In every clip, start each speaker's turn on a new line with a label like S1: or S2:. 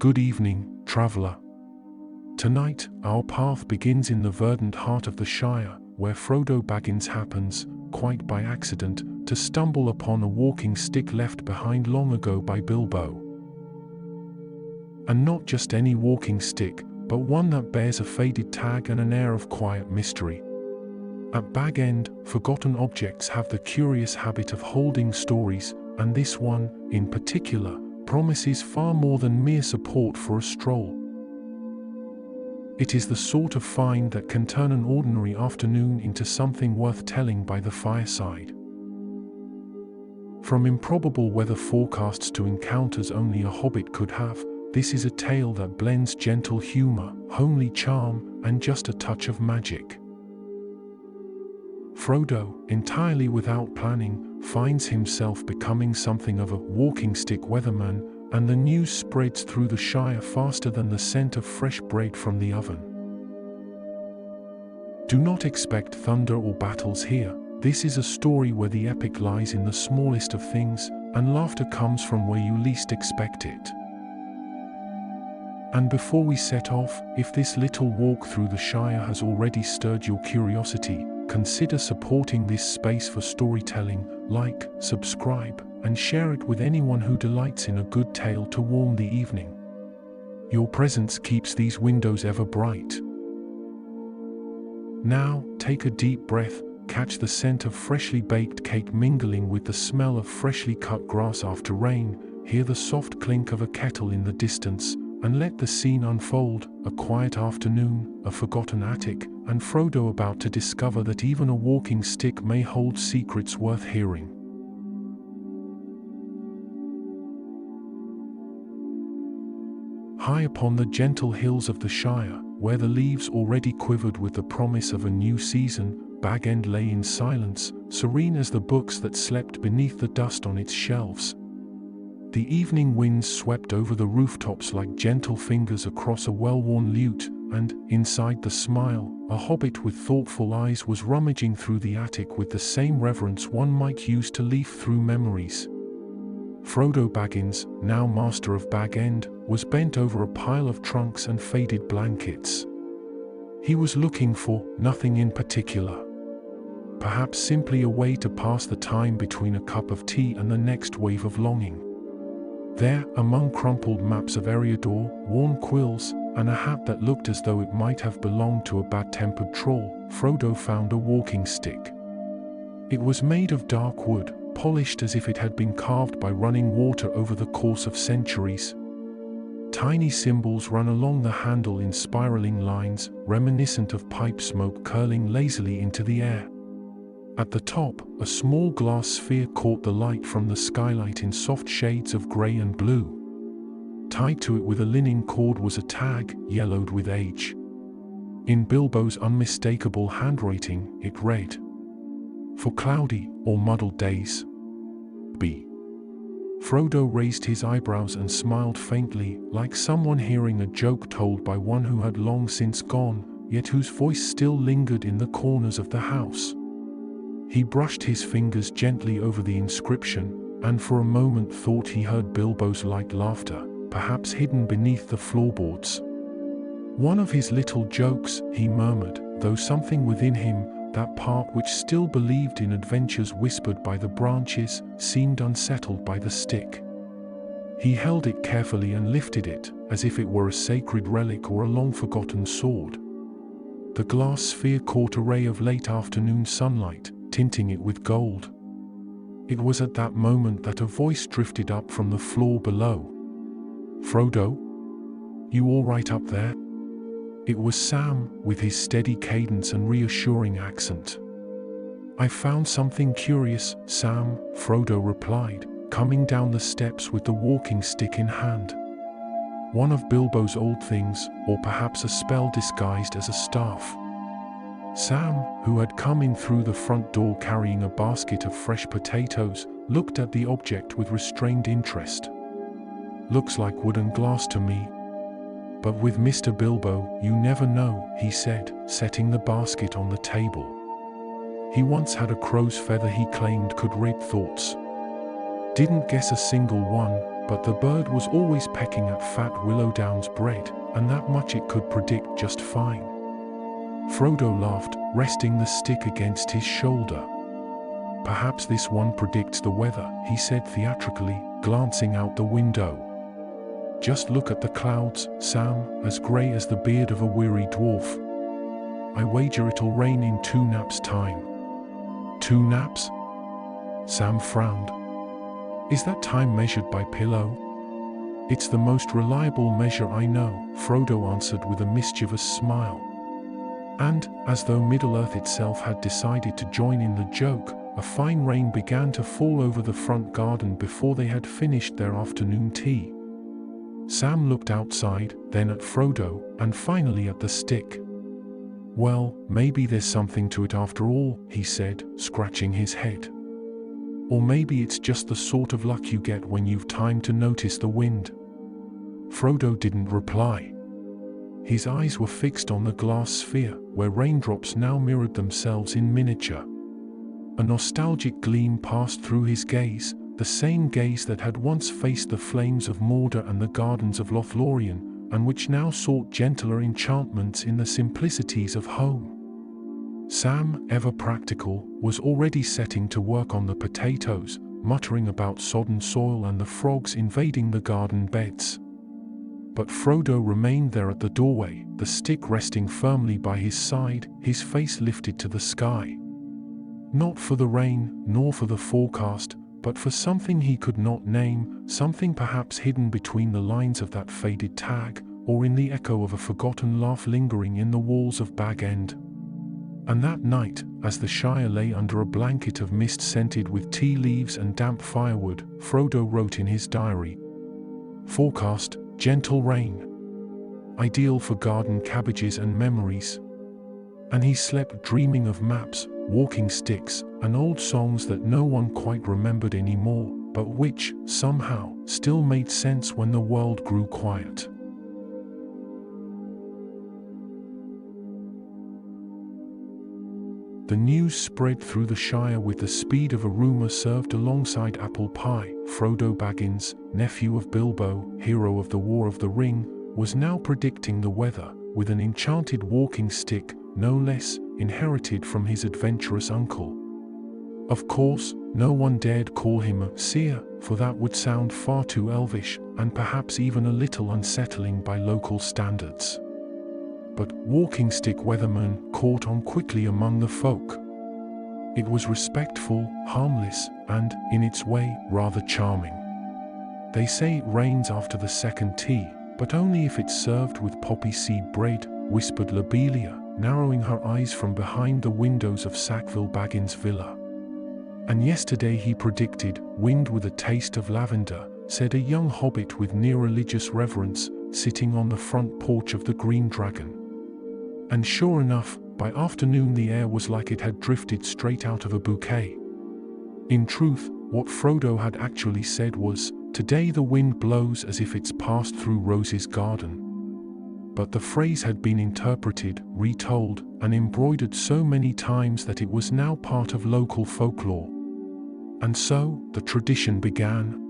S1: Good evening, traveller. Tonight, our path begins in the verdant heart of the Shire, where Frodo Baggins happens, quite by accident, to stumble upon a walking stick left behind long ago by Bilbo. And not just any walking stick, but one that bears a faded tag and an air of quiet mystery. At Bag End, forgotten objects have the curious habit of holding stories, and this one, in particular, promises far more than mere support for a stroll. It is the sort of find that can turn an ordinary afternoon into something worth telling by the fireside. From improbable weather forecasts to encounters only a hobbit could have, this is a tale that blends gentle humor, homely charm, and just a touch of magic. Frodo, entirely without planning, finds himself becoming something of a walking stick weatherman, and the news spreads through the Shire faster than the scent of fresh bread from the oven. Do not expect thunder or battles here. This is a story where the epic lies in the smallest of things, and laughter comes from where you least expect it. And before we set off, if this little walk through the Shire has already stirred your curiosity, consider supporting this space for storytelling. Like, subscribe, and share it with anyone who delights in a good tale to warm the evening. Your presence keeps these windows ever bright. Now, take a deep breath, catch the scent of freshly baked cake mingling with the smell of freshly cut grass after rain, hear the soft clink of a kettle in the distance, and let the scene unfold. A quiet afternoon, a forgotten attic, and Frodo about to discover that even a walking stick may hold secrets worth hearing. High upon the gentle hills of the Shire, where the leaves already quivered with the promise of a new season, Bag End lay in silence, serene as the books that slept beneath the dust on its shelves. The evening winds swept over the rooftops like gentle fingers across a well-worn lute, and, inside the smile, a hobbit with thoughtful eyes was rummaging through the attic with the same reverence one might use to leaf through memories. Frodo Baggins, now master of Bag End, was bent over a pile of trunks and faded blankets. He was looking for nothing in particular. Perhaps simply a way to pass the time between a cup of tea and the next wave of longing. There, among crumpled maps of Eriador, worn quills, and a hat that looked as though it might have belonged to a bad-tempered troll, Frodo found a walking stick. It was made of dark wood, polished as if it had been carved by running water over the course of centuries. Tiny symbols run along the handle in spiraling lines, reminiscent of pipe smoke curling lazily into the air. At the top, a small glass sphere caught the light from the skylight in soft shades of grey and blue. Tied to it with a linen cord was a tag, yellowed with age. In Bilbo's unmistakable handwriting, it read, "For cloudy or muddled days. B." Frodo raised his eyebrows and smiled faintly, like someone hearing a joke told by one who had long since gone, yet whose voice still lingered in the corners of the house. He brushed his fingers gently over the inscription, and for a moment thought he heard Bilbo's light laughter, perhaps hidden beneath the floorboards. "One of his little jokes," he murmured, though something within him, that part which still believed in adventures whispered by the branches, seemed unsettled by the stick. He held it carefully and lifted it, as if it were a sacred relic or a long-forgotten sword. The glass sphere caught a ray of late afternoon sunlight, tinting it with gold. It was at that moment that a voice drifted up from the floor below. "Frodo? You all right up there?" It was Sam, with his steady cadence and reassuring accent. "I found something curious, Sam," Frodo replied, coming down the steps with the walking stick in hand. One of Bilbo's old things, or perhaps a spell disguised as a staff. Sam, who had come in through the front door carrying a basket of fresh potatoes, looked at the object with restrained interest. "Looks like wood and glass to me. But with Mr. Bilbo, you never know," he said, setting the basket on the table. He once had a crow's feather he claimed could read thoughts. Didn't guess a single one, But the bird was always pecking at fat Willowdown's bread, and that much it could predict just fine. Frodo laughed, resting the stick against his shoulder. "Perhaps this one predicts the weather," he said theatrically, glancing out the window. "Just look at the clouds, Sam, as grey as the beard of a weary dwarf. I wager it'll rain in 2 naps' time." 2 naps? Sam frowned. "Is that time measured by pillow?" "It's the most reliable measure I know," Frodo answered with a mischievous smile. And, as though Middle-earth itself had decided to join in the joke, a fine rain began to fall over the front garden before they had finished their afternoon tea. Sam looked outside, then at Frodo, and finally at the stick. "Well, maybe there's something to it after all," he said, scratching his head. "Or maybe it's just the sort of luck you get when you've time to notice the wind." Frodo didn't reply. His eyes were fixed on the glass sphere, where raindrops now mirrored themselves in miniature. A nostalgic gleam passed through his gaze, the same gaze that had once faced the flames of Mordor and the gardens of Lothlorien, and which now sought gentler enchantments in the simplicities of home. Sam, ever practical, was already setting to work on the potatoes, muttering about sodden soil and the frogs invading the garden beds. But Frodo remained there at the doorway, the stick resting firmly by his side, his face lifted to the sky. Not for the rain, nor for the forecast, but for something he could not name, something perhaps hidden between the lines of that faded tag, or in the echo of a forgotten laugh lingering in the walls of Bag End. And that night, as the Shire lay under a blanket of mist scented with tea leaves and damp firewood, Frodo wrote in his diary, "Forecast, gentle rain. Ideal for garden cabbages and memories." And he slept dreaming of maps, walking sticks, and old songs that no one quite remembered anymore, but which, somehow, still made sense when the world grew quiet. The news spread through the Shire with the speed of a rumour served alongside apple pie. Frodo Baggins, nephew of Bilbo, hero of the War of the Ring, was now predicting the weather, with an enchanted walking stick, no less, inherited from his adventurous uncle. Of course, no one dared call him a seer, for that would sound far too elvish, and perhaps even a little unsettling by local standards. But walking stick weatherman caught on quickly among the folk. It was respectful, harmless, and, in its way, rather charming. "They say it rains after the second tea, but only if it's served with poppy seed bread," whispered Lobelia, narrowing her eyes from behind the windows of Sackville Baggins' villa. "And yesterday he predicted wind with a taste of lavender," said a young hobbit with near-religious reverence, sitting on the front porch of the Green Dragon. And sure enough, by afternoon the air was like it had drifted straight out of a bouquet. In truth, what Frodo had actually said was, "Today the wind blows as if it's passed through Rose's garden." But the phrase had been interpreted, retold, and embroidered so many times that it was now part of local folklore. And so, the tradition began.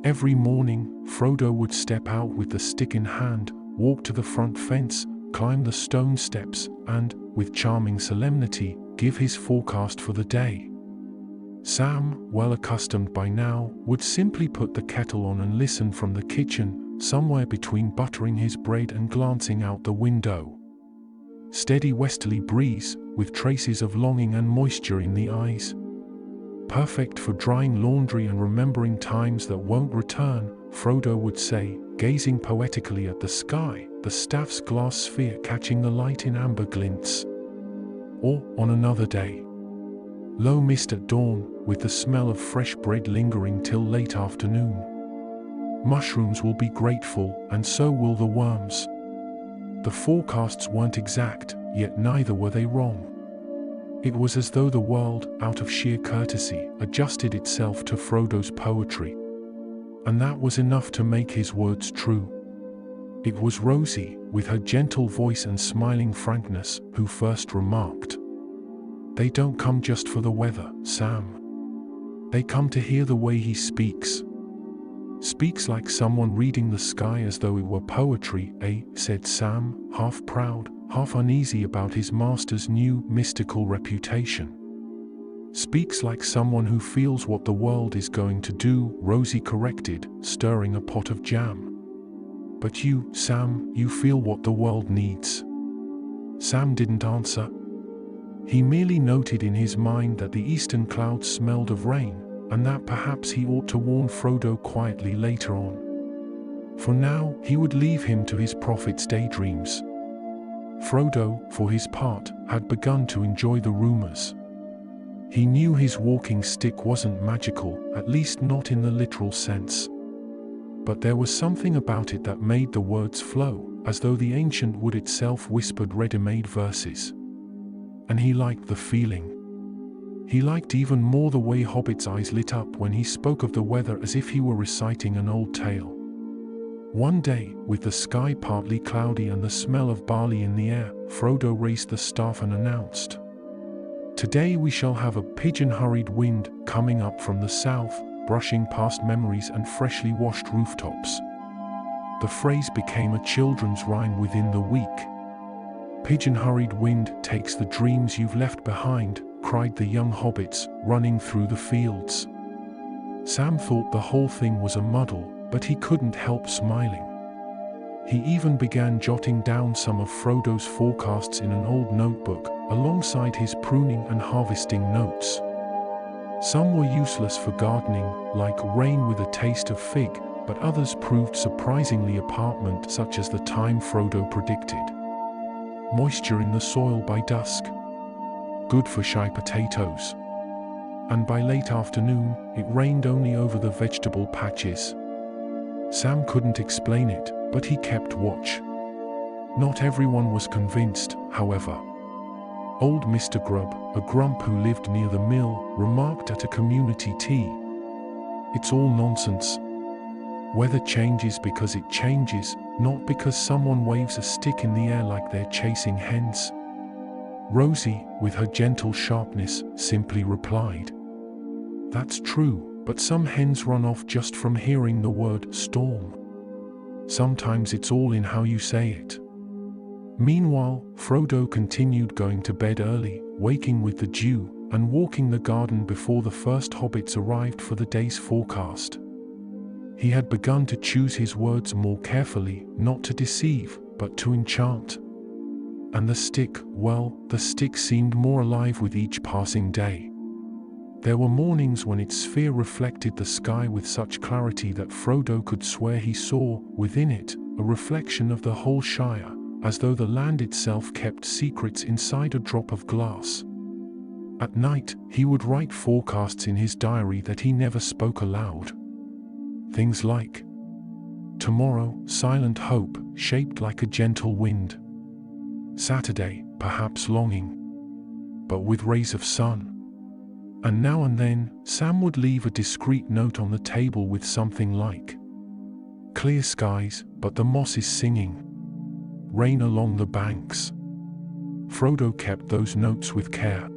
S1: Every morning, Frodo would step out with the stick in hand, walk to the front fence, climb the stone steps, and, with charming solemnity, give his forecast for the day. Sam, well accustomed by now, would simply put the kettle on and listen from the kitchen, somewhere between buttering his bread and glancing out the window. Steady westerly breeze, with traces of longing and moisture in the eyes. Perfect for drying laundry and remembering times that won't return, Frodo would say, gazing poetically at the sky, the staff's glass sphere catching the light in amber glints. Or, on another day, low mist at dawn, with the smell of fresh bread lingering till late afternoon. Mushrooms will be grateful, and so will the worms. The forecasts weren't exact, yet neither were they wrong. It was as though the world, out of sheer courtesy, adjusted itself to Frodo's poetry. And that was enough to make his words true. It was Rosie, with her gentle voice and smiling frankness, who first remarked, "They don't come just for the weather, Sam. They come to hear the way he speaks." Speaks like someone reading the sky as though it were poetry, said Sam, half proud, half uneasy about his master's new, mystical reputation. Speaks like someone who feels what the world is going to do, Rosie corrected, stirring a pot of jam. But you, Sam, you feel what the world needs. Sam didn't answer. He merely noted in his mind that the eastern clouds smelled of rain, and that perhaps he ought to warn Frodo quietly later on. For now, he would leave him to his prophet's daydreams. Frodo, for his part, had begun to enjoy the rumors. He knew his walking stick wasn't magical, at least not in the literal sense. But there was something about it that made the words flow, as though the ancient wood itself whispered ready-made verses. And he liked the feeling. He liked even more the way Hobbit's eyes lit up when he spoke of the weather as if he were reciting an old tale. One day, with the sky partly cloudy and the smell of barley in the air, Frodo raised the staff and announced, "Today we shall have a pigeon-hurried wind coming up from the south, brushing past memories and freshly washed rooftops." The phrase became a children's rhyme within the week. "Pigeon-hurried wind takes the dreams you've left behind," cried the young hobbits, running through the fields. Sam thought the whole thing was a muddle, but he couldn't help smiling. He even began jotting down some of Frodo's forecasts in an old notebook, alongside his pruning and harvesting notes. Some were useless for gardening, like rain with a taste of fig, but others proved surprisingly apparent, such as the time Frodo predicted. Moisture in the soil by dusk. Good for shy potatoes. And by late afternoon, it rained only over the vegetable patches. Sam couldn't explain it, but he kept watch. Not everyone was convinced, however. Old Mr. Grubb, a grump who lived near the mill, remarked at a community tea, "It's all nonsense. Weather changes because it changes, not because someone waves a stick in the air like they're chasing hens." Rosie, with her gentle sharpness, simply replied, "That's true, but some hens run off just from hearing the word storm. Sometimes it's all in how you say it." Meanwhile, Frodo continued going to bed early, waking with the dew, and walking the garden before the first hobbits arrived for the day's forecast. He had begun to choose his words more carefully, not to deceive, but to enchant. And the stick, well, the stick seemed more alive with each passing day. There were mornings when its sphere reflected the sky with such clarity that Frodo could swear he saw, within it, a reflection of the whole Shire, as though the land itself kept secrets inside a drop of glass. At night, he would write forecasts in his diary that he never spoke aloud. Things like, "Tomorrow, silent hope, shaped like a gentle wind. Saturday, perhaps longing, but with rays of sun." And now and then, Sam would leave a discreet note on the table with something like, "Clear skies, but the moss is singing. Rain along the banks." Frodo kept those notes with care.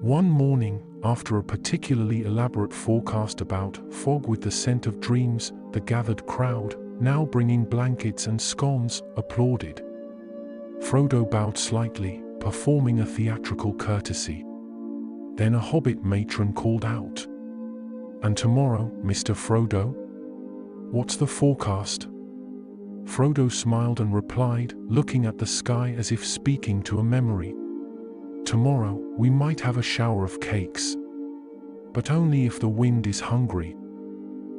S1: One morning, after a particularly elaborate forecast about fog with the scent of dreams, the gathered crowd, now bringing blankets and scones, applauded. Frodo bowed slightly, performing a theatrical courtesy. Then a hobbit matron called out, "And tomorrow, Mr. Frodo? What's the forecast?" Frodo smiled and replied, looking at the sky as if speaking to a memory, "Tomorrow, we might have a shower of cakes. But only if the wind is hungry."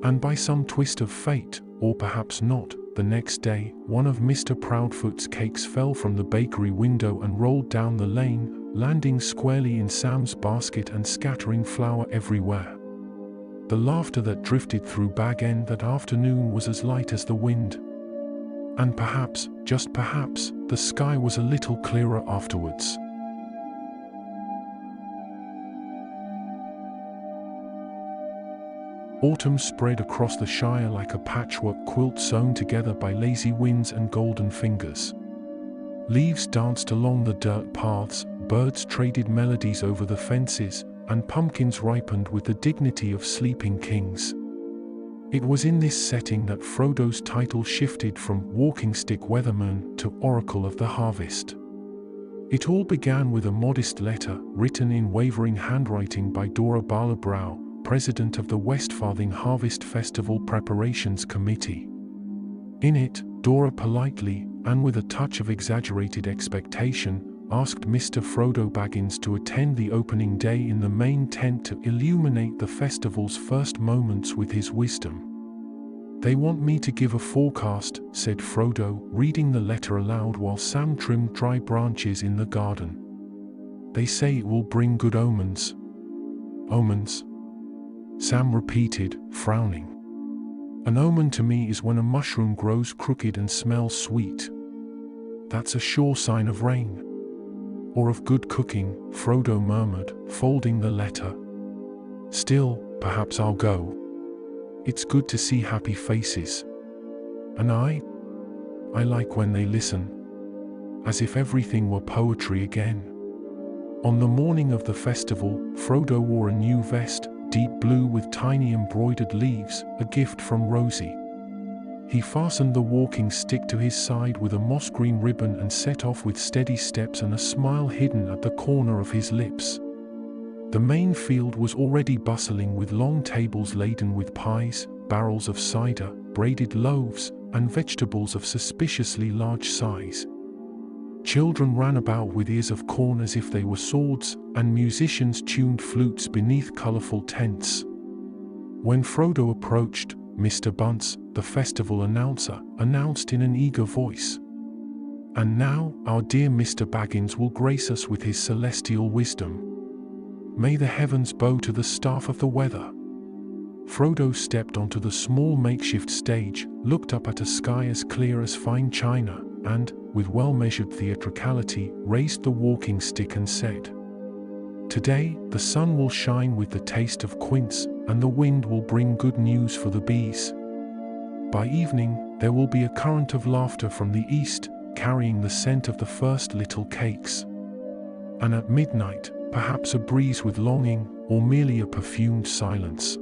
S1: And by some twist of fate, or perhaps not, the next day, one of Mr. Proudfoot's cakes fell from the bakery window and rolled down the lane, landing squarely in Sam's basket and scattering flour everywhere. The laughter that drifted through Bag End that afternoon was as light as the wind. And perhaps, just perhaps, the sky was a little clearer afterwards. Autumn spread across the Shire like a patchwork quilt sewn together by lazy winds and golden fingers. Leaves danced along the dirt paths, birds traded melodies over the fences, and pumpkins ripened with the dignity of sleeping kings. It was in this setting that Frodo's title shifted from Walking Stick Weatherman to Oracle of the Harvest. It all began with a modest letter written in wavering handwriting by Dora Barlow, president of the Westfarthing Harvest Festival Preparations Committee. In it, Dora politely, and with a touch of exaggerated expectation, asked Mr. Frodo Baggins to attend the opening day in the main tent to illuminate the festival's first moments with his wisdom. "They want me to give a forecast," said Frodo, reading the letter aloud while Sam trimmed dry branches in the garden. "They say it will bring good omens." "Omens?" Sam repeated, frowning. "An omen to me is when a mushroom grows crooked and smells sweet. That's a sure sign of rain." "Or of good cooking," Frodo murmured, folding the letter. "Still, perhaps I'll go. It's good to see happy faces. And I like when they listen. As if everything were poetry again." On the morning of the festival, Frodo wore a new vest, deep blue with tiny embroidered leaves, a gift from Rosie. He fastened the walking stick to his side with a moss green ribbon and set off with steady steps and a smile hidden at the corner of his lips. The main field was already bustling with long tables laden with pies, barrels of cider, braided loaves, and vegetables of suspiciously large size. Children ran about with ears of corn as if they were swords, and musicians tuned flutes beneath colorful tents. When Frodo approached, Mr. Bunce, the festival announcer, announced in an eager voice, "And now, our dear Mr. Baggins will grace us with his celestial wisdom. May the heavens bow to the staff of the weather." Frodo stepped onto the small makeshift stage, looked up at a sky as clear as fine china, and, with well-measured theatricality, raised the walking stick and said, "Today, the sun will shine with the taste of quince, and the wind will bring good news for the bees. By evening, there will be a current of laughter from the east, carrying the scent of the first little cakes. And at midnight, perhaps a breeze with longing, or merely a perfumed silence."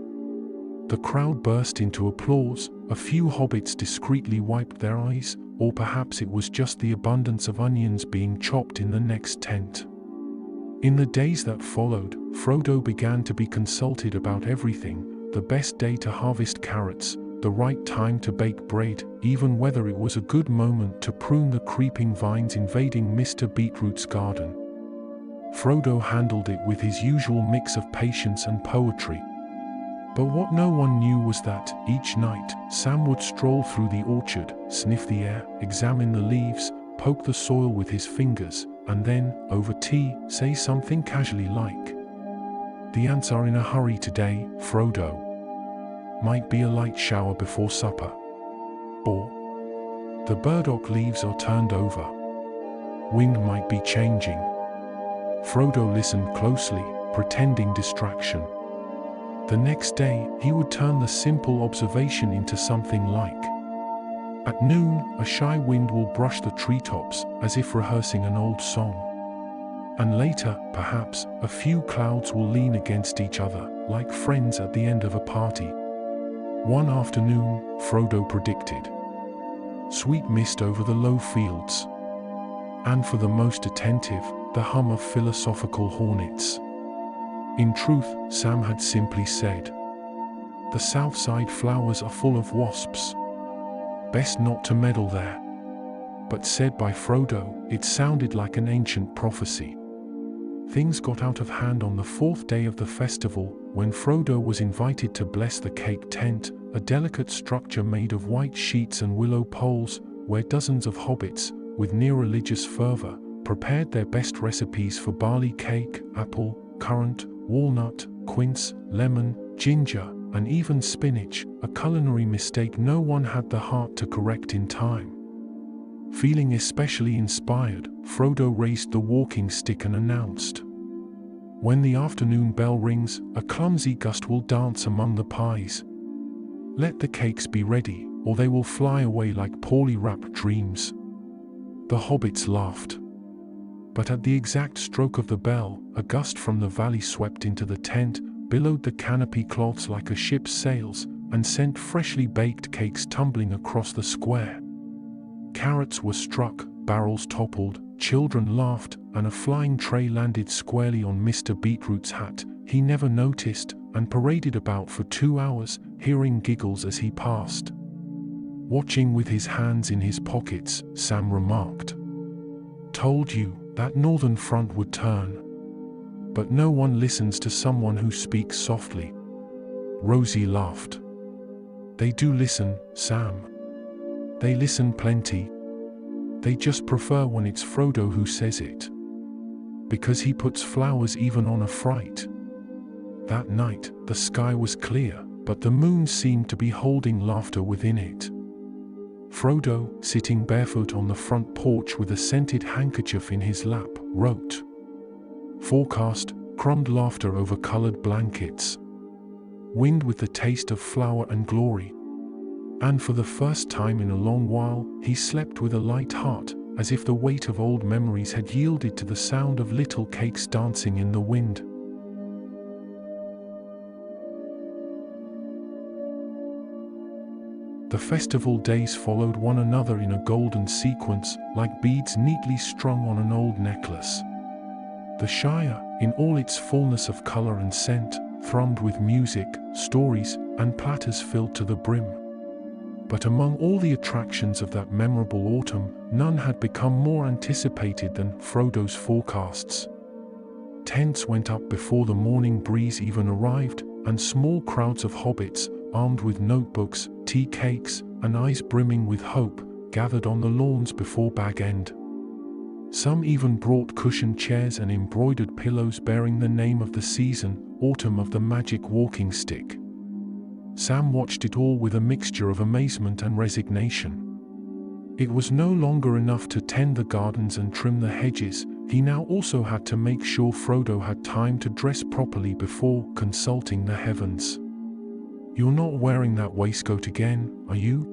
S1: The crowd burst into applause, a few hobbits discreetly wiped their eyes, or perhaps it was just the abundance of onions being chopped in the next tent. In the days that followed, Frodo began to be consulted about everything: the best day to harvest carrots, the right time to bake bread, even whether it was a good moment to prune the creeping vines invading Mr. Beetroot's garden. Frodo handled it with his usual mix of patience and poetry. But what no one knew was that, each night, Sam would stroll through the orchard, sniff the air, examine the leaves, poke the soil with his fingers, and then, over tea, say something casually like, "The ants are in a hurry today, Frodo. Might be a light shower before supper." Or, "The burdock leaves are turned over. Wind might be changing." Frodo listened closely, pretending distraction. The next day, he would turn the simple observation into something like, "At noon, a shy wind will brush the treetops, as if rehearsing an old song. And later, perhaps, a few clouds will lean against each other, like friends at the end of a party." One afternoon, Frodo predicted, "Sweet mist over the low fields. And for the most attentive, the hum of philosophical hornets." In truth, Sam had simply said, "The south side flowers are full of wasps. Best not to meddle there." But said by Frodo, it sounded like an ancient prophecy. Things got out of hand on the fourth day of the festival, when Frodo was invited to bless the cake tent, a delicate structure made of white sheets and willow poles, where dozens of hobbits, with near-religious fervor, prepared their best recipes for barley cake, apple, currant, walnut, quince, lemon, ginger, and even spinach, a culinary mistake no one had the heart to correct in time. Feeling especially inspired, Frodo raised the walking stick and announced, "When the afternoon bell rings, a clumsy gust will dance among the pies. Let the cakes be ready, or they will fly away like poorly wrapped dreams." The hobbits laughed. But at the exact stroke of the bell, a gust from the valley swept into the tent, billowed the canopy cloths like a ship's sails, and sent freshly baked cakes tumbling across the square. Carrots were struck, barrels toppled, children laughed, and a flying tray landed squarely on Mr. Beetroot's hat. He never noticed, and paraded about for 2 hours, hearing giggles as he passed. Watching with his hands in his pockets, Sam remarked, "Told you, that northern front would turn." But no one listens to someone who speaks softly. Rosie laughed. "They do listen, Sam. They listen plenty. They just prefer when it's Frodo who says it. Because he puts flowers even on a fright." That night, the sky was clear, but the moon seemed to be holding laughter within it. Frodo, sitting barefoot on the front porch with a scented handkerchief in his lap, wrote. Forecast, crumbed laughter over colored blankets. Wind with the taste of flower and glory. And for the first time in a long while, he slept with a light heart, as if the weight of old memories had yielded to the sound of little cakes dancing in the wind. The festival days followed one another in a golden sequence, like beads neatly strung on an old necklace. The Shire, in all its fullness of color and scent, thrummed with music, stories, and platters filled to the brim. But among all the attractions of that memorable autumn, none had become more anticipated than Frodo's forecasts. Tents went up before the morning breeze even arrived, and small crowds of hobbits, armed with notebooks, tea cakes, and eyes brimming with hope, gathered on the lawns before Bag End. Some even brought cushioned chairs and embroidered pillows bearing the name of the season, Autumn of the Magic Walking Stick. Sam watched it all with a mixture of amazement and resignation. It was no longer enough to tend the gardens and trim the hedges, he now also had to make sure Frodo had time to dress properly before consulting the heavens. "You're not wearing that waistcoat again, are you?"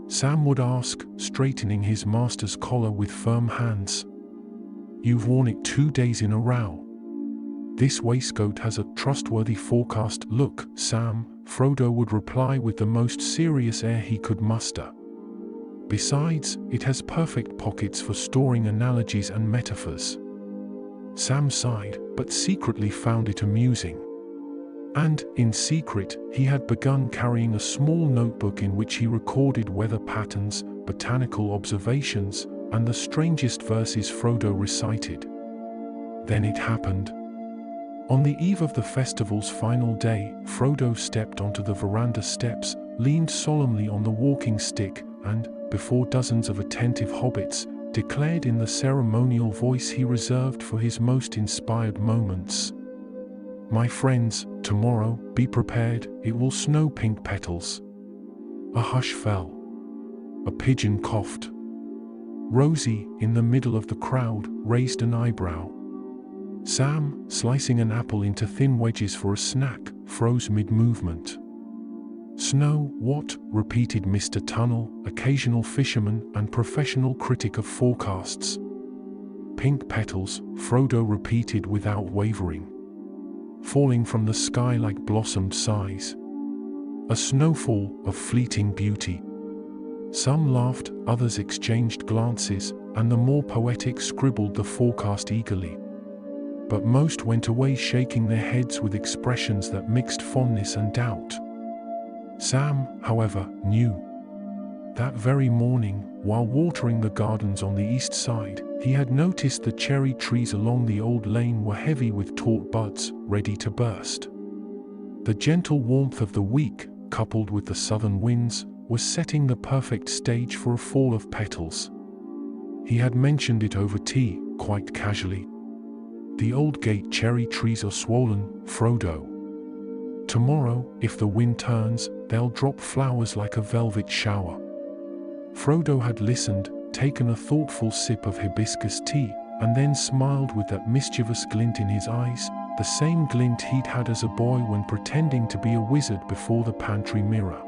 S1: Sam would ask, straightening his master's collar with firm hands. "You've worn it 2 days in a row. This waistcoat has a trustworthy forecast look, Sam," Frodo would reply with the most serious air he could muster. "Besides, it has perfect pockets for storing analogies and metaphors." Sam sighed, but secretly found it amusing. And, in secret, he had begun carrying a small notebook in which he recorded weather patterns, botanical observations, and the strangest verses Frodo recited. Then it happened. On the eve of the festival's final day, Frodo stepped onto the veranda steps, leaned solemnly on the walking stick, and, before dozens of attentive hobbits, declared in the ceremonial voice he reserved for his most inspired moments. "My friends, tomorrow, be prepared, it will snow pink petals." A hush fell. A pigeon coughed. Rosie, in the middle of the crowd, raised an eyebrow. Sam, slicing an apple into thin wedges for a snack, froze mid-movement. "Snow, what?" repeated Mr. Tunnel, occasional fisherman and professional critic of forecasts. "Pink petals," Frodo repeated without wavering. "Falling from the sky like blossomed sighs. A snowfall of fleeting beauty." Some laughed, others exchanged glances, and the more poetic scribbled the forecast eagerly. But most went away shaking their heads with expressions that mixed fondness and doubt. Sam, however, knew. That very morning, while watering the gardens on the east side, he had noticed the cherry trees along the old lane were heavy with taut buds, ready to burst. The gentle warmth of the week, coupled with the southern winds, was setting the perfect stage for a fall of petals. He had mentioned it over tea, quite casually. "The old gate cherry trees are swollen, Frodo. Tomorrow, if the wind turns, they'll drop flowers like a velvet shower." Frodo had listened, taken a thoughtful sip of hibiscus tea, and then smiled with that mischievous glint in his eyes, the same glint he'd had as a boy when pretending to be a wizard before the pantry mirror.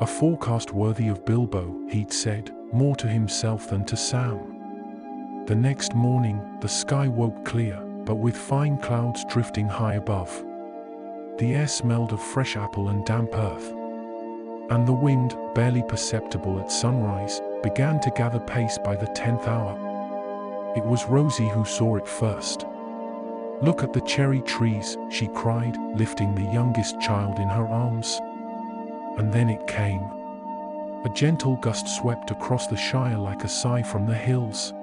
S1: "A forecast worthy of Bilbo," he'd said, more to himself than to Sam. The next morning, the sky woke clear, but with fine clouds drifting high above. The air smelled of fresh apple and damp earth. And the wind, barely perceptible at sunrise, began to gather pace by the 10th hour. It was Rosie who saw it first. "Look at the cherry trees," she cried, lifting the youngest child in her arms. And then it came. A gentle gust swept across the Shire like a sigh from the hills.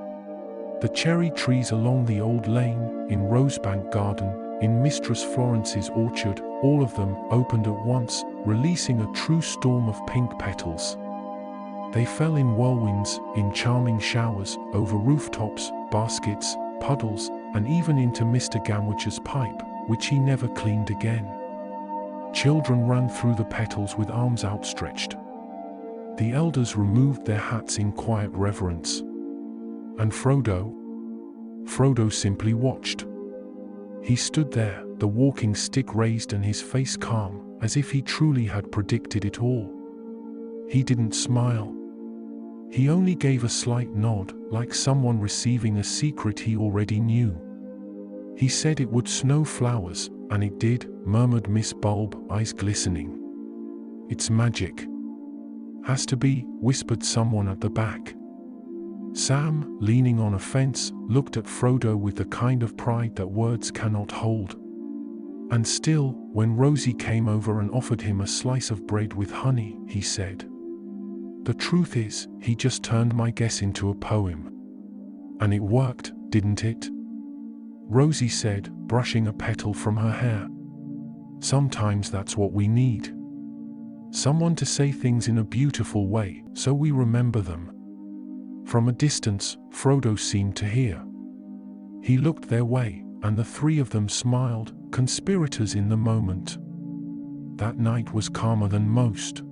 S1: The cherry trees along the old lane, in Rosebank Garden, in Mistress Florence's orchard, all of them opened at once, releasing a true storm of pink petals. They fell in whirlwinds, in charming showers, over rooftops, baskets, puddles, and even into Mr. Gamwich's pipe, which he never cleaned again. Children ran through the petals with arms outstretched. The elders removed their hats in quiet reverence. And Frodo simply watched. He stood there, the walking stick raised and his face calm, as if he truly had predicted it all. He didn't smile. He only gave a slight nod, like someone receiving a secret he already knew. He said it would snow flowers, and it did, murmured Miss Bulb, eyes glistening. "It's magic." "Has to be," whispered someone at the back. Sam, leaning on a fence, looked at Frodo with the kind of pride that words cannot hold. And still, when Rosie came over and offered him a slice of bread with honey, he said, "The truth is, he just turned my guess into a poem." "And it worked, didn't it?" Rosie said, brushing a petal from her hair. "Sometimes that's what we need. Someone to say things in a beautiful way, so we remember them." From a distance, Frodo seemed to hear. He looked their way, and the three of them smiled, conspirators in the moment. That night was calmer than most.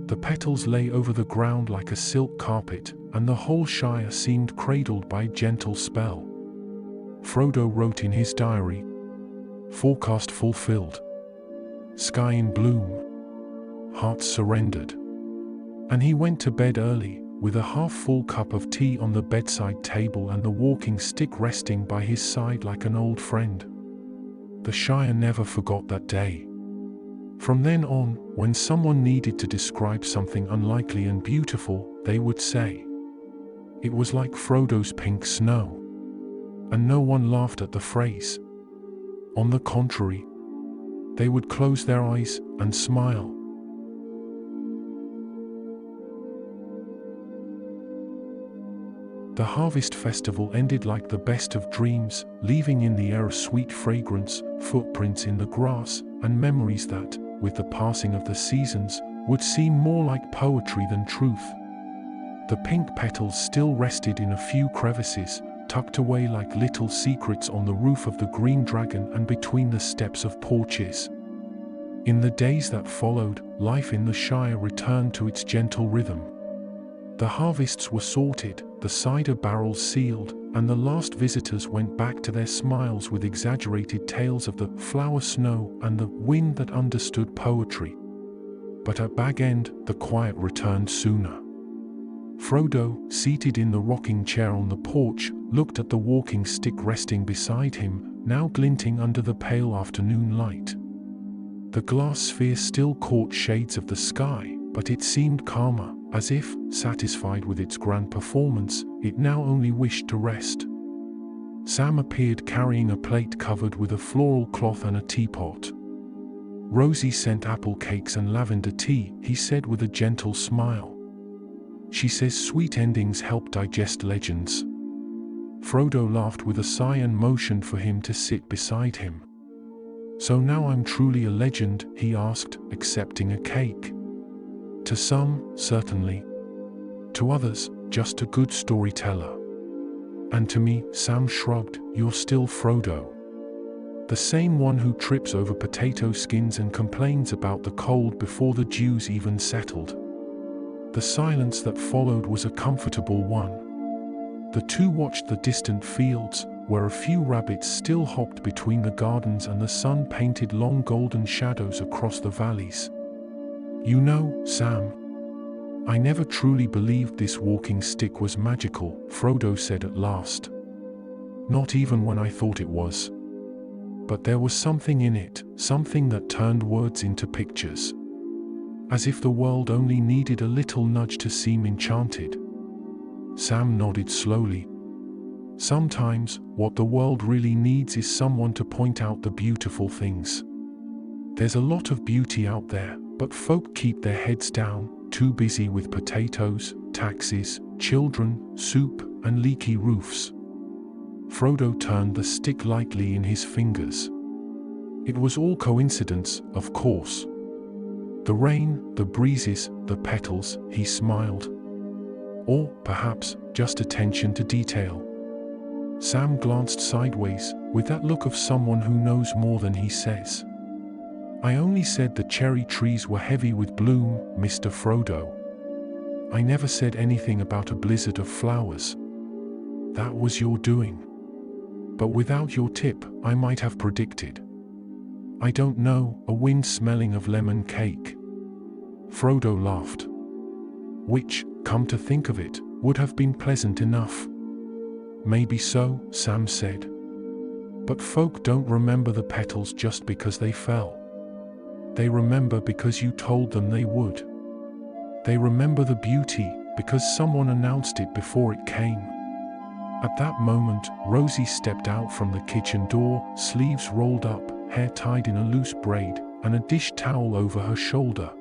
S1: The petals lay over the ground like a silk carpet, and the whole Shire seemed cradled by a gentle spell. Frodo wrote in his diary, "Forecast fulfilled. Sky in bloom. Hearts surrendered." And he went to bed early, with a half-full cup of tea on the bedside table and the walking stick resting by his side like an old friend. The Shire never forgot that day. From then on, when someone needed to describe something unlikely and beautiful, they would say, "It was like Frodo's pink snow." And no one laughed at the phrase. On the contrary, they would close their eyes and smile. The harvest festival ended like the best of dreams, leaving in the air a sweet fragrance, footprints in the grass, and memories that, with the passing of the seasons, would seem more like poetry than truth. The pink petals still rested in a few crevices, tucked away like little secrets on the roof of the Green Dragon and between the steps of porches. In the days that followed, life in the Shire returned to its gentle rhythm. The harvests were sorted, the cider barrels sealed, and the last visitors went back to their smiles with exaggerated tales of the flower snow and the wind that understood poetry. But at Bag End, the quiet returned sooner. Frodo, seated in the rocking chair on the porch, looked at the walking stick resting beside him, now glinting under the pale afternoon light. The glass sphere still caught shades of the sky, but it seemed calmer, as if, satisfied with its grand performance, it now only wished to rest. Sam appeared carrying a plate covered with a floral cloth and a teapot. "Rosie sent apple cakes and lavender tea," he said with a gentle smile. "She says sweet endings help digest legends." Frodo laughed with a sigh and motioned for him to sit beside him. "So now I'm truly a legend?" he asked, accepting a cake. "To some, certainly. To others, just a good storyteller. And to me," Sam shrugged, "you're still Frodo. The same one who trips over potato skins and complains about the cold before the dews even settled." The silence that followed was a comfortable one. The two watched the distant fields, where a few rabbits still hopped between the gardens and the sun painted long golden shadows across the valleys. "You know, Sam, I never truly believed this walking stick was magical," Frodo said at last. "Not even when I thought it was. but there was something in it, something that turned words into pictures. As if the world only needed a little nudge to seem enchanted. Sam nodded slowly. Sometimes, what the world really needs is someone to point out the beautiful things. There's a lot of beauty out there, but folk keep their heads down, too busy with potatoes, taxes, children, soup, and leaky roofs. Frodo turned the stick lightly in his fingers. It was all coincidence, of course. The rain, the breezes, the petals, he smiled. Or, perhaps, just attention to detail. Sam glanced sideways, with that look of someone who knows more than he says. I only said the cherry trees were heavy with bloom, Mr. Frodo. I never said anything about a blizzard of flowers. That was your doing. But without your tip, I might have predicted. I don't know, a wind smelling of lemon cake. Frodo laughed. Which, come to think of it, would have been pleasant enough. Maybe so, Sam said. But folk don't remember the petals just because they fell. They remember because you told them they would. They remember the beauty because someone announced it before it came. At that moment, Rosie stepped out from the kitchen door, sleeves rolled up, hair tied in a loose braid, and a dish towel over her shoulder.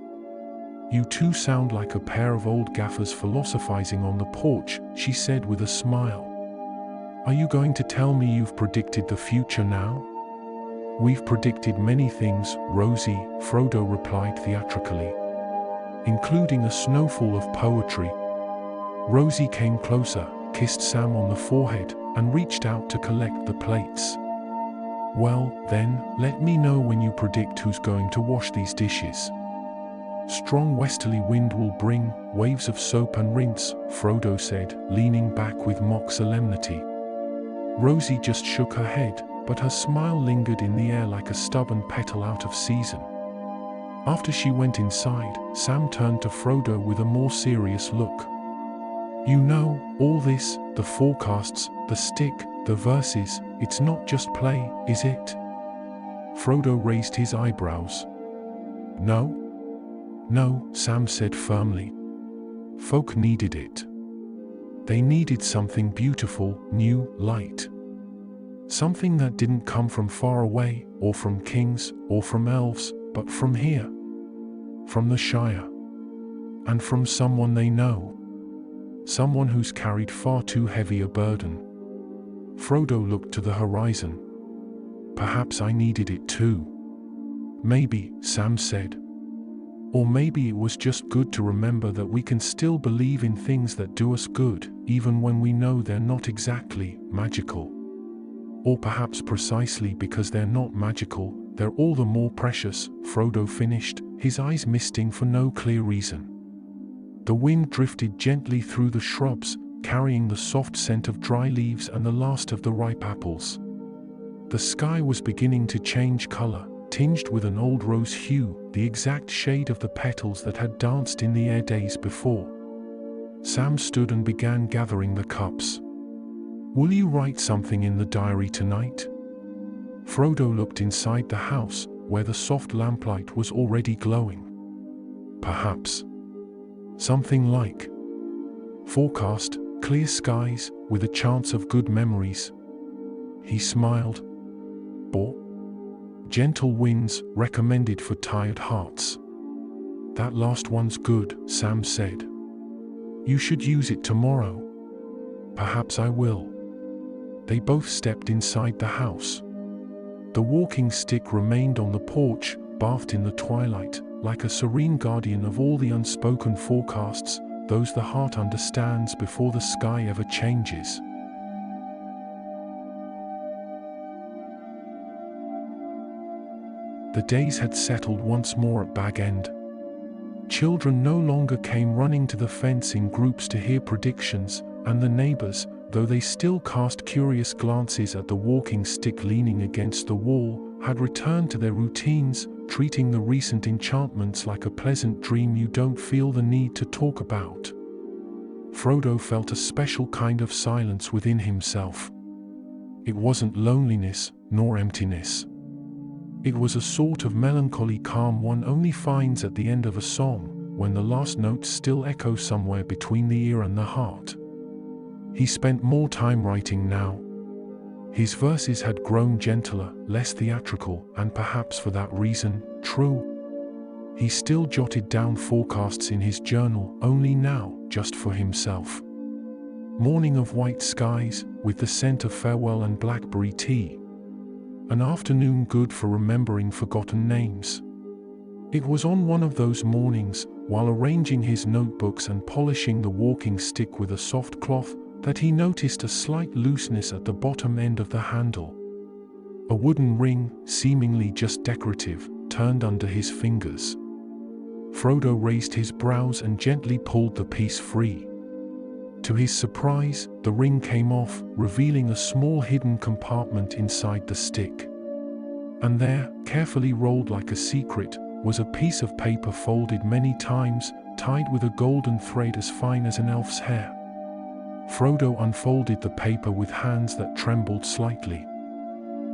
S1: You two sound like a pair of old gaffers philosophizing on the porch, she said with a smile. Are you going to tell me you've predicted the future now? We've predicted many things, Rosie, Frodo replied theatrically, including a snowfall of poetry. Rosie came closer, kissed Sam on the forehead, and reached out to collect the plates. Well, then, let me know when you predict who's going to wash these dishes. Strong westerly wind will bring waves of soap and rinse, Frodo said, leaning back with mock solemnity. Rosie just shook her head, but her smile lingered in the air like a stubborn petal out of season. After she went inside, Sam turned to Frodo with a more serious look. You know, all this, the forecasts, the stick, the verses, it's not just play, is it? Frodo raised his eyebrows. No? No, Sam said firmly. Folk needed it. They needed something beautiful, new, light. Something that didn't come from far away, or from kings, or from elves, but from here. From the Shire. And from someone they know. Someone who's carried far too heavy a burden. Frodo looked to the horizon. Perhaps I needed it too. Maybe, Sam said. Or maybe it was just good to remember that we can still believe in things that do us good, even when we know they're not exactly magical. Or perhaps precisely because they're not magical, they're all the more precious, Frodo finished, his eyes misting for no clear reason. The wind drifted gently through the shrubs, carrying the soft scent of dry leaves and the last of the ripe apples. The sky was beginning to change color, tinged with an old rose hue, the exact shade of the petals that had danced in the air days before. Sam stood and began gathering the cups. Will you write something in the diary tonight? Frodo looked inside the house, where the soft lamplight was already glowing. Perhaps. Something like forecast, clear skies, with a chance of good memories. He smiled. Or gentle winds, recommended for tired hearts. That last one's good, Sam said. You should use it tomorrow. Perhaps I will. They both stepped inside the house. The walking stick remained on the porch, bathed in the twilight, like a serene guardian of all the unspoken forecasts, those the heart understands before the sky ever changes. The days had settled once more at Bag End. Children no longer came running to the fence in groups to hear predictions, and the neighbors, though they still cast curious glances at the walking stick leaning against the wall, had returned to their routines, treating the recent enchantments like a pleasant dream you don't feel the need to talk about. Frodo felt a special kind of silence within himself. It wasn't loneliness, nor emptiness. It was a sort of melancholy calm one only finds at the end of a song, when the last notes still echo somewhere between the ear and the heart. He spent more time writing now. His verses had grown gentler, less theatrical, and perhaps for that reason, true. He still jotted down forecasts in his journal, only now, just for himself. Morning of white skies, with the scent of farewell and blackberry tea. An afternoon good for remembering forgotten names. It was on one of those mornings, while arranging his notebooks and polishing the walking stick with a soft cloth, that he noticed a slight looseness at the bottom end of the handle. A wooden ring, seemingly just decorative, turned under his fingers. Frodo raised his brows and gently pulled the piece free. To his surprise, the ring came off, revealing a small hidden compartment inside the stick. And there, carefully rolled like a secret, was a piece of paper folded many times, tied with a golden thread as fine as an elf's hair. Frodo unfolded the paper with hands that trembled slightly.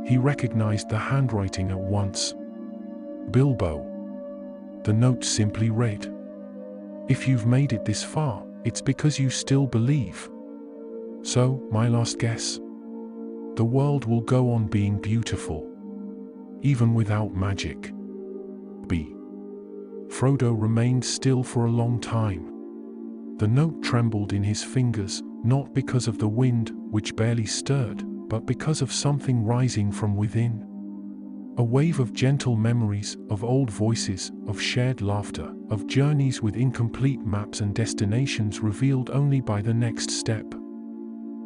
S1: He recognized the handwriting at once. Bilbo. The note simply read, "If you've made it this far, it's because you still believe. So, my last guess. The world will go on being beautiful. Even without magic." B. Frodo remained still for a long time. The note trembled in his fingers, not because of the wind, which barely stirred, but because of something rising from within. A wave of gentle memories, of old voices, of shared laughter, of journeys with incomplete maps and destinations revealed only by the next step.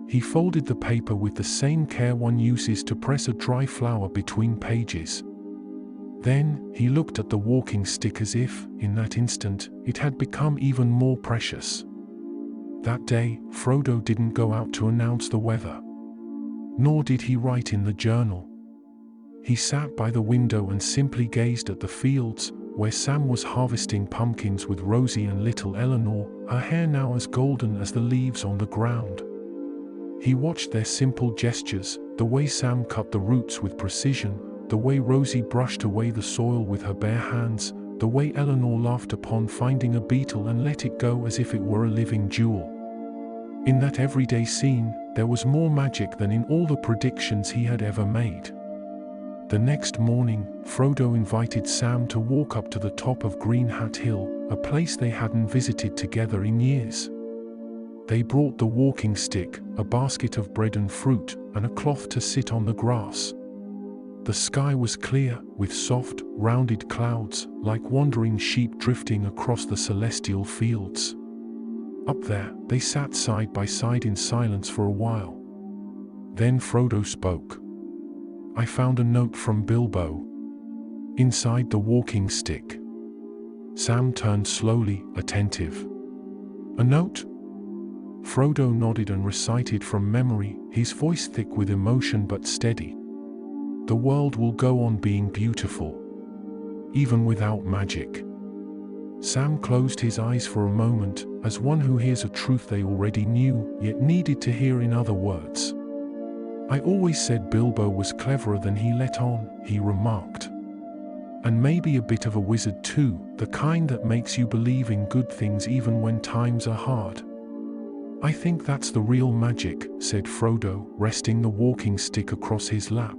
S1: He folded the paper with the same care one uses to press a dry flower between pages. Then, he looked at the walking stick as if, in that instant, it had become even more precious. That day, Frodo didn't go out to announce the weather. Nor did he write in the journal. He sat by the window and simply gazed at the fields, where Sam was harvesting pumpkins with Rosie and little Eleanor, her hair now as golden as the leaves on the ground. He watched their simple gestures, the way Sam cut the roots with precision, the way Rosie brushed away the soil with her bare hands, the way Eleanor laughed upon finding a beetle and let it go as if it were a living jewel. In that everyday scene, there was more magic than in all the predictions he had ever made. The next morning, Frodo invited Sam to walk up to the top of Green Hat Hill, a place they hadn't visited together in years. They brought the walking stick, a basket of bread and fruit, and a cloth to sit on the grass. The sky was clear, with soft, rounded clouds, like wandering sheep drifting across the celestial fields. Up there, they sat side by side in silence for a while. Then Frodo spoke. "I found a note from Bilbo. Inside the walking stick." Sam turned slowly, attentive. "A note?" Frodo nodded and recited from memory, his voice thick with emotion but steady. "The world will go on being beautiful. Even without magic." Sam closed his eyes for a moment, as one who hears a truth they already knew, yet needed to hear in other words. "I always said Bilbo was cleverer than he let on," he remarked. "And maybe a bit of a wizard too, the kind that makes you believe in good things even when times are hard." "I think that's the real magic," said Frodo, resting the walking stick across his lap.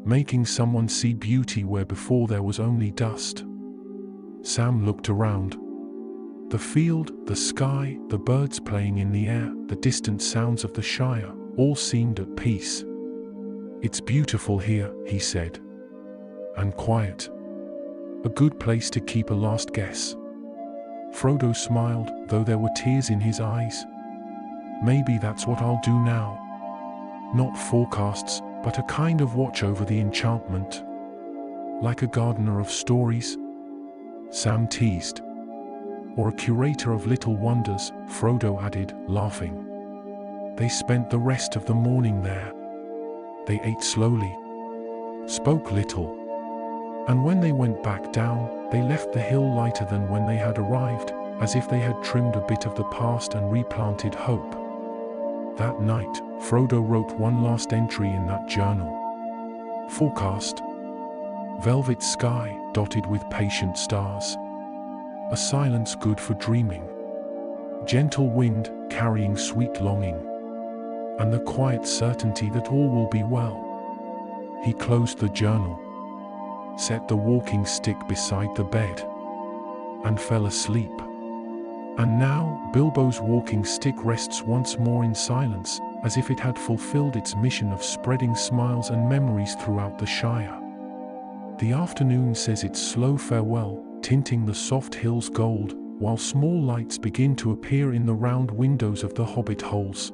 S1: "Making someone see beauty where before there was only dust." Sam looked around. The field, the sky, the birds playing in the air, the distant sounds of the Shire, all seemed at peace. "It's beautiful here," he said. "And quiet. A good place to keep a last guess." Frodo smiled, though there were tears in his eyes. "Maybe that's what I'll do now. Not forecasts, but a kind of watch over the enchantment. Like a gardener of stories," Sam teased. "Or a curator of little wonders," Frodo added, laughing. They spent the rest of the morning there. They ate slowly, spoke little, and when they went back down, they left the hill lighter than when they had arrived, as if they had trimmed a bit of the past and replanted hope. That night, Frodo wrote one last entry in that journal. Forecast. velvet sky dotted with patient stars. A silence good for dreaming. Gentle wind carrying sweet longing, and the quiet certainty that all will be well. He closed the journal, set the walking stick beside the bed, and fell asleep. And now Bilbo's walking stick rests once more in silence, as if it had fulfilled its mission of spreading smiles and memories throughout the Shire. The afternoon says its slow farewell, tinting the soft hills gold, while small lights begin to appear in the round windows of the Hobbit holes.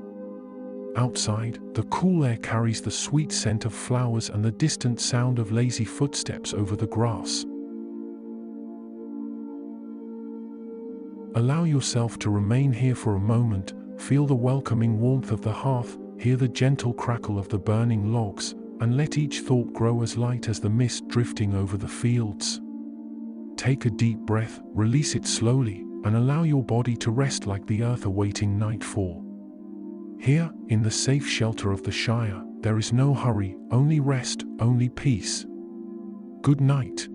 S1: Outside, the cool air carries the sweet scent of flowers and the distant sound of lazy footsteps over the grass. Allow yourself to remain here for a moment, feel the welcoming warmth of the hearth, hear the gentle crackle of the burning logs, and let each thought grow as light as the mist drifting over the fields. Take a deep breath, release it slowly, and allow your body to rest like the earth awaiting nightfall. Here, in the safe shelter of the Shire, there is no hurry, only rest, only peace. Good night.